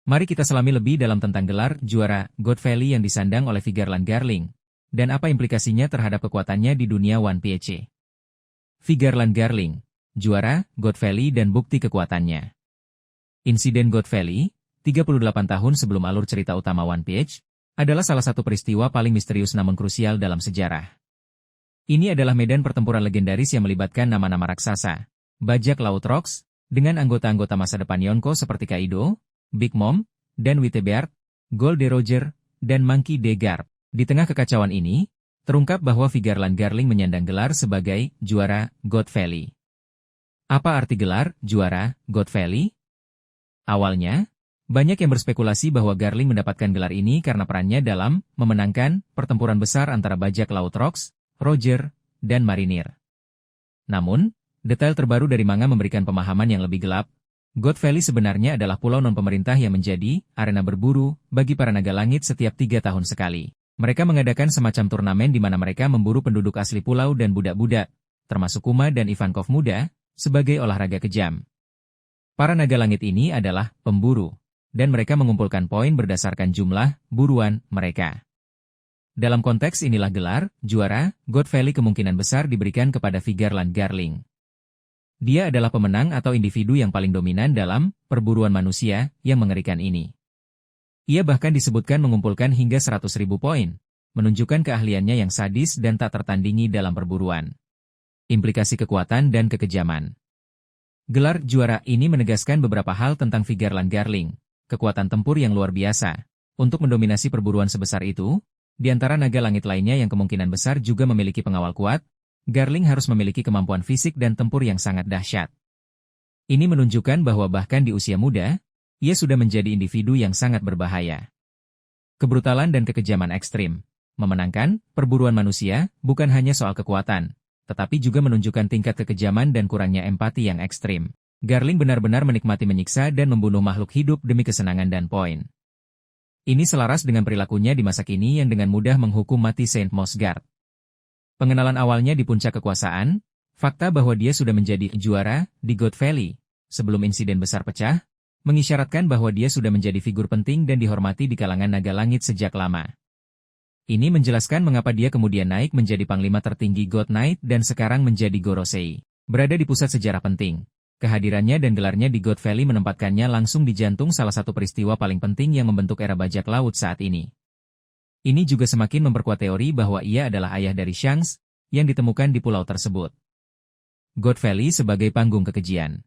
Mari kita selami lebih dalam tentang gelar juara God Valley yang disandang oleh Figurland Garling, dan apa implikasinya terhadap kekuatannya di dunia One Piece. Figurland Garling, juara God Valley dan bukti kekuatannya. Insiden God Valley, 38 tahun sebelum alur cerita utama One Piece, adalah salah satu peristiwa paling misterius namun krusial dalam sejarah. Ini adalah medan pertempuran legendaris yang melibatkan nama-nama raksasa, bajak laut Rocks, dengan anggota-anggota masa depan Yonko seperti Kaido, Big Mom, dan Whitebeard, Gold Roger, dan Monkey D. Garp. Di tengah kekacauan ini, terungkap bahwa Figurland Garling menyandang gelar sebagai juara God Valley. Apa arti gelar juara God Valley? Awalnya, banyak yang berspekulasi bahwa Garling mendapatkan gelar ini karena perannya dalam memenangkan pertempuran besar antara bajak laut Rocks, Roger, dan Marinir. Namun, detail terbaru dari manga memberikan pemahaman yang lebih gelap. God Valley sebenarnya adalah pulau non-pemerintah yang menjadi arena berburu bagi para naga langit setiap 3 tahun sekali. Mereka mengadakan semacam turnamen di mana mereka memburu penduduk asli pulau dan budak-budak, termasuk Kuma dan Ivankov muda, sebagai olahraga kejam. Para naga langit ini adalah pemburu, dan mereka mengumpulkan poin berdasarkan jumlah buruan mereka. Dalam konteks inilah gelar juara God Valley kemungkinan besar diberikan kepada Figurland Garling. Dia adalah pemenang atau individu yang paling dominan dalam perburuan manusia yang mengerikan ini. Ia bahkan disebutkan mengumpulkan hingga 100.000 poin, menunjukkan keahliannya yang sadis dan tak tertandingi dalam perburuan. Implikasi kekuatan dan kekejaman. Gelar juara ini menegaskan beberapa hal tentang Figurland Garling, kekuatan tempur yang luar biasa. Untuk mendominasi perburuan sebesar itu, di antara naga langit lainnya yang kemungkinan besar juga memiliki pengawal kuat, Garling harus memiliki kemampuan fisik dan tempur yang sangat dahsyat. Ini menunjukkan bahwa bahkan di usia muda, ia sudah menjadi individu yang sangat berbahaya. Kebrutalan dan kekejaman ekstrim. Memenangkan perburuan manusia bukan hanya soal kekuatan, tetapi juga menunjukkan tingkat kekejaman dan kurangnya empati yang ekstrim. Garling benar-benar menikmati menyiksa dan membunuh makhluk hidup demi kesenangan dan poin. Ini selaras dengan perilakunya di masa kini yang dengan mudah menghukum mati Saint Mosgard. Pengenalan awalnya di puncak kekuasaan, fakta bahwa dia sudah menjadi juara di God Valley sebelum insiden besar pecah, mengisyaratkan bahwa dia sudah menjadi figur penting dan dihormati di kalangan naga langit sejak lama. Ini menjelaskan mengapa dia kemudian naik menjadi panglima tertinggi God Knight dan sekarang menjadi Gorosei. Berada di pusat sejarah penting, kehadirannya dan gelarnya di God Valley menempatkannya langsung di jantung salah satu peristiwa paling penting yang membentuk era bajak laut saat ini. Ini juga semakin memperkuat teori bahwa ia adalah ayah dari Shanks, yang ditemukan di pulau tersebut. God Valley sebagai panggung kekejian.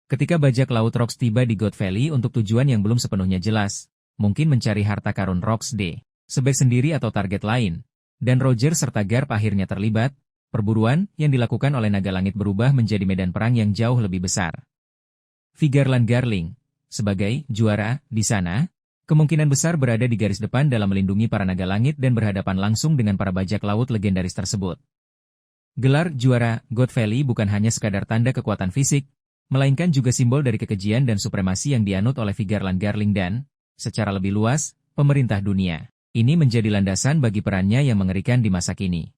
Ketika bajak laut Rocks tiba di God Valley untuk tujuan yang belum sepenuhnya jelas, mungkin mencari harta karun Rocks D, sebaik sendiri atau target lain, dan Roger serta Garp akhirnya terlibat, perburuan yang dilakukan oleh naga langit berubah menjadi medan perang yang jauh lebih besar. Figurland Garling, sebagai juara di sana, kemungkinan besar berada di garis depan dalam melindungi para naga langit dan berhadapan langsung dengan para bajak laut legendaris tersebut. Gelar juara God Valley bukan hanya sekadar tanda kekuatan fisik, melainkan juga simbol dari kekejian dan supremasi yang dianut oleh Figurland Garling dan, secara lebih luas, pemerintah dunia. Ini menjadi landasan bagi perannya yang mengerikan di masa kini.